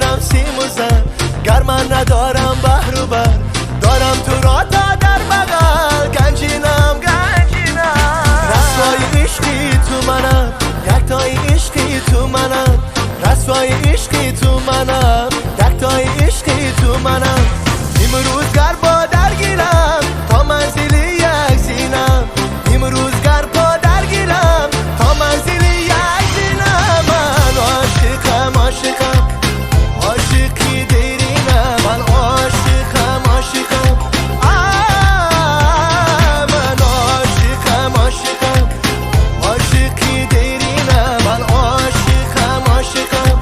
ندارم سیم و زر، گر من ندارم بحر و بر، دارم تو را تا در بغل. گنجینم رسوای عشقی تو منم، یکتای عشقی تو منم، رسوای عشقی تو منم، یکتای عشقی تو منم. امروز گر با درگیرم تا منزل یک زینم، امروز گر با درگیرم تا منزل یک زینم. من عاشقم عاشقم عاشقی دیرینم، من عاشقم عاشقم من عاشقم عاشقم عاشقی دیرینم، من عاشقم عاشقم.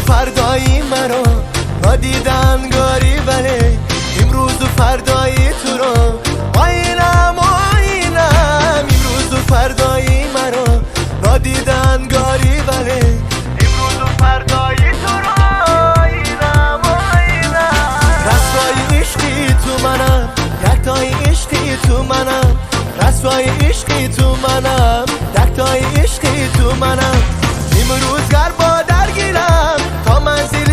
فردایی مرا ندیدن گاری بله، امروز و فردایی تو رو آینم آینم. امروز و فردایی مرا ندیدن گاری بله، امروز و فردایی تو رو آینم آینم. رسوای عشقی تو منم، یکتای عشقی تو منم، رسوای عشقی تو منم، یکتای عشقی تو منم. امروز گر با درگیرم تا منزل